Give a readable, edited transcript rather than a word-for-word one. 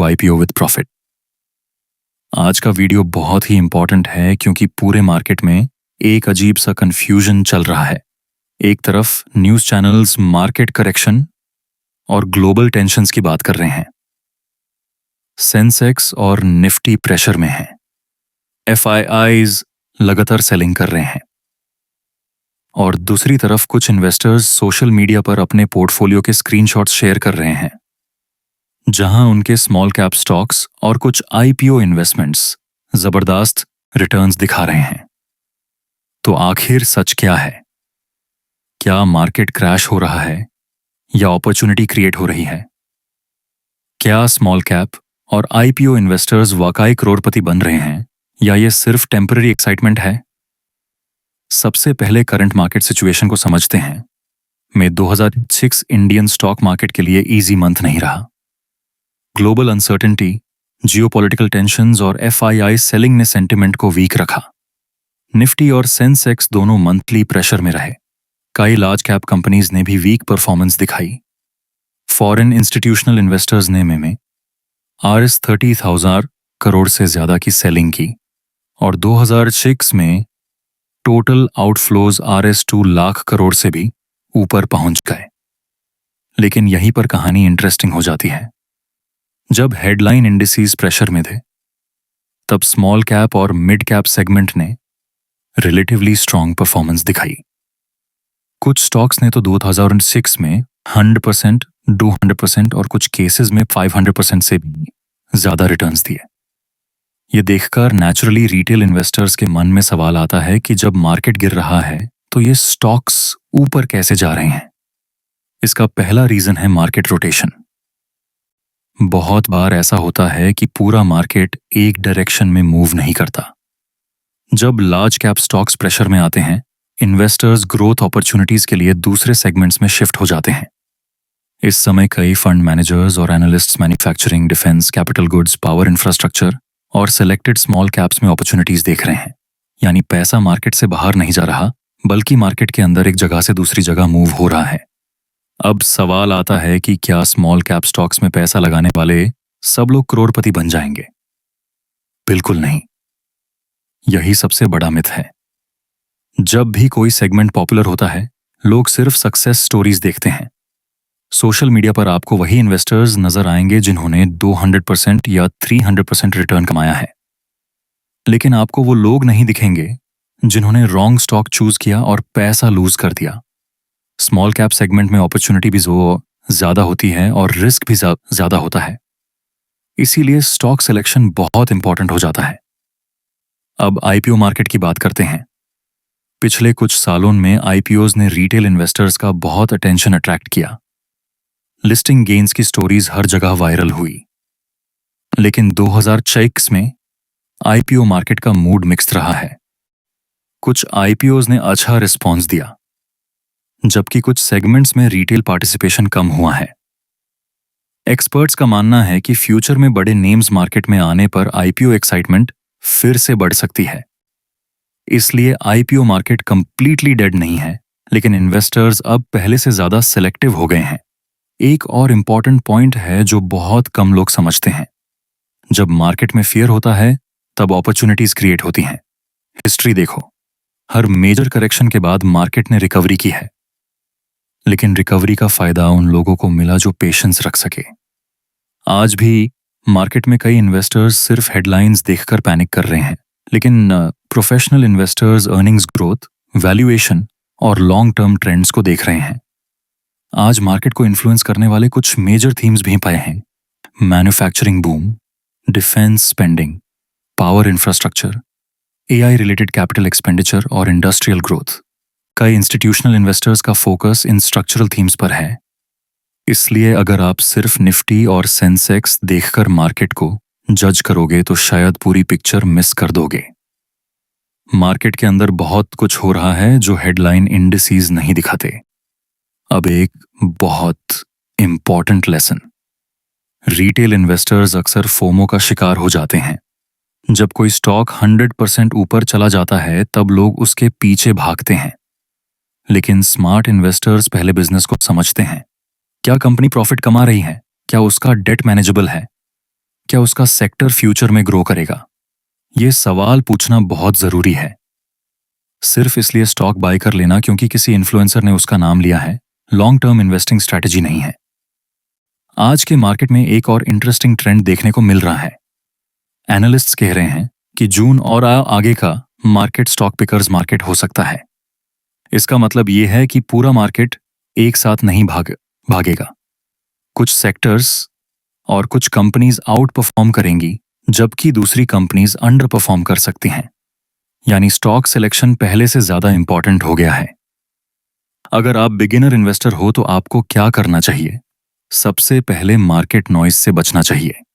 To IPO with profit. आज का video बहुत ही इंपॉर्टेंट है क्योंकि पूरे मार्केट में एक अजीब सा कंफ्यूजन चल रहा है। एक तरफ न्यूज़ चैनल्स मार्केट करेक्शन और ग्लोबल टेंशन्स की बात कर रहे हैं, सेंसेक्स और निफ्टी प्रेशर में हैं, एफआईआईज लगातार सेलिंग कर रहे हैं, और दूसरी तरफ कुछ इन्वेस्टर्स सोशल मीडिया पर अपने पोर्टफोलियो के स्क्रीनशॉट्स शेयर कर रहे हैं जहां उनके स्मॉल कैप स्टॉक्स और कुछ आईपीओ इन्वेस्टमेंट्स जबरदस्त रिटर्न्स दिखा रहे हैं। तो आखिर सच क्या है? क्या मार्केट क्रैश हो रहा है या अपॉर्चुनिटी क्रिएट हो रही है? क्या स्मॉल कैप और आईपीओ इन्वेस्टर्स वाकई करोड़पति बन रहे हैं या ये सिर्फ टेम्पररी एक्साइटमेंट है? सबसे पहले करंट मार्केट सिचुएशन को समझते हैं। मई 2006 इंडियन स्टॉक मार्केट के लिए इजी मंथ नहीं रहा। ग्लोबल अनसर्टेनिटी, जियोपॉलिटिकल टेंशन्स और एफआईआई सेलिंग ने सेंटिमेंट को वीक रखा। निफ्टी और सेंसेक्स दोनों मंथली प्रेशर में रहे। कई लार्ज कैप कंपनीज ने भी वीक परफॉर्मेंस दिखाई। फॉरेन इंस्टीट्यूशनल इन्वेस्टर्स ने में RS 30,000 करोड़ से ज्यादा की सेलिंग की और 2006 में total outflows RS 2 lakh crore से भी ऊपर पहुंच गए। लेकिन यहीं पर कहानी इंटरेस्टिंग हो जाती है। जब हेडलाइन इंडिसेस प्रेशर में थे तब स्मॉल कैप और मिड कैप सेगमेंट ने रिलेटिवली स्ट्रांग परफॉर्मेंस दिखाई। कुछ स्टॉक्स ने तो 2006 में 100%, 200% और कुछ केसेस में 500% से भी ज्यादा रिटर्न्स दिए। ये देखकर नेचुरली रिटेल इन्वेस्टर्स के मन में सवाल आता है कि जब मार्केट गिर रहा है तो ये स्टॉक्स ऊपर कैसे जा रहे हैं? इसका पहला रीजन है मार्केट रोटेशन। बहुत बार ऐसा होता है कि पूरा मार्केट एक डायरेक्शन में मूव नहीं करता। जब लार्ज कैप स्टॉक्स प्रेशर में आते हैं, इन्वेस्टर्स ग्रोथ अपॉर्चुनिटीज के लिए दूसरे सेगमेंट्स में शिफ्ट हो जाते हैं। इस समय कई फंड मैनेजर्स और analysts manufacturing, defence, capital goods, power infrastructure और सेलेक्टेड स्मॉल कैप्स में अपॉर्चुनिटीज देख रहे हैं। यानी पैसा मार्केट से बाहर नहीं जा रहा, बल्कि मार्केट के अंदर एक जगह से दूसरी जगह मूव हो रहा है। अब सवाल आता है कि क्या स्मॉल कैप स्टॉक्स में पैसा लगाने वाले सब लोग करोड़पति बन जाएंगे? बिल्कुल नहीं। यही सबसे बड़ा मिथ है। जब भी कोई सेगमेंट पॉपुलर होता है, लोग सिर्फ सक्सेस स्टोरीज देखते हैं। सोशल मीडिया पर आपको वही इन्वेस्टर्स नजर आएंगे जिन्होंने 200% या 300% रिटर्न कमाया है, लेकिन आपको वो लोग नहीं दिखेंगे जिन्होंने रॉन्ग स्टॉक चूज किया और पैसा लूज कर दिया। स्मॉल कैप सेगमेंट में अपॉर्चुनिटी भी ज्यादा होती है और रिस्क भी ज्यादा होता है, इसीलिए स्टॉक सिलेक्शन बहुत इंपॉर्टेंट हो जाता है। अब आईपीओ मार्केट की बात करते हैं। पिछले कुछ सालों में आईपीओज ने रिटेल इन्वेस्टर्स का बहुत अटेंशन अट्रैक्ट किया। लिस्टिंग गेन्स की स्टोरीज हर जगह वायरल हुई। लेकिन 2006 में आईपीओ मार्केट का मूड मिक्स्ड रहा है। कुछ आईपीओज ने अच्छा रिस्पॉन्स दिया, जबकि कुछ सेगमेंट्स में रिटेल पार्टिसिपेशन कम हुआ है। एक्सपर्ट्स का मानना है कि फ्यूचर में बड़े नेम्स मार्केट में आने पर आईपीओ एक्साइटमेंट फिर से बढ़ सकती है। इसलिए आईपीओ मार्केट कंप्लीटली डेड नहीं है, लेकिन इन्वेस्टर्स अब पहले से ज्यादा सेलेक्टिव हो गए हैं। एक और इम्पॉर्टेंट पॉइंट है जो बहुत कम लोग समझते हैं। जब मार्केट में फियर होता है तब अपॉर्चुनिटीज क्रिएट होती हैं। हिस्ट्री देखो, हर मेजर करेक्शन के बाद मार्केट ने रिकवरी की है, लेकिन रिकवरी का फायदा उन लोगों को मिला जो पेशेंस रख सके। आज भी मार्केट में कई इन्वेस्टर्स सिर्फ हेडलाइंस देखकर पैनिक कर रहे हैं, लेकिन professional investors earnings growth, valuation और लॉन्ग टर्म ट्रेंड्स को देख रहे हैं। आज मार्केट को इन्फ्लुएंस करने वाले कुछ मेजर थीम्स भी पाए हैं। Manufacturing boom, defence spending, power infrastructure, AI related capital expenditure और इंडस्ट्रियल ग्रोथ। कई इंस्टीट्यूशनल इन्वेस्टर्स का फोकस इन स्ट्रक्चरल थीम्स पर है। इसलिए अगर आप सिर्फ निफ्टी और सेंसेक्स देखकर मार्केट को जज करोगे तो शायद पूरी पिक्चर मिस कर दोगे। मार्केट के अंदर बहुत कुछ हो रहा है जो हेडलाइन इंडिसेस नहीं दिखाते। अब एक बहुत इंपॉर्टेंट लेसन। रिटेल इन्वेस्टर्स अक्सर फोमो का शिकार हो जाते हैं। जब कोई स्टॉक 100% ऊपर चला जाता है तब लोग उसके पीछे भागते हैं, लेकिन स्मार्ट इन्वेस्टर्स पहले बिजनेस को समझते हैं। क्या कंपनी प्रॉफिट कमा रही है? क्या उसका डेट मैनेजेबल है? क्या उसका सेक्टर फ्यूचर में ग्रो करेगा? ये सवाल पूछना बहुत जरूरी है। सिर्फ इसलिए स्टॉक बाय कर लेना क्योंकि किसी इन्फ्लुएंसर ने उसका नाम लिया है, लॉन्ग टर्म इन्वेस्टिंग स्ट्रैटेजी नहीं है। आज के मार्केट में एक और इंटरेस्टिंग ट्रेंड देखने को मिल रहा है। एनालिस्ट्स कह रहे हैं कि जून और आगे का मार्केट स्टॉक पिकर्स मार्केट हो सकता है। इसका मतलब ये है कि पूरा मार्केट एक साथ नहीं भागेगा। कुछ सेक्टर्स और कुछ कंपनीज आउट परफॉर्म करेंगी, जबकि दूसरी कंपनीज अंडर परफॉर्म कर सकती हैं। यानी स्टॉक सिलेक्शन पहले से ज्यादा इंपॉर्टेंट हो गया है। अगर आप बिगिनर इन्वेस्टर हो तो आपको क्या करना चाहिए? सबसे पहले मार्केट नॉइज से बचना चाहिए।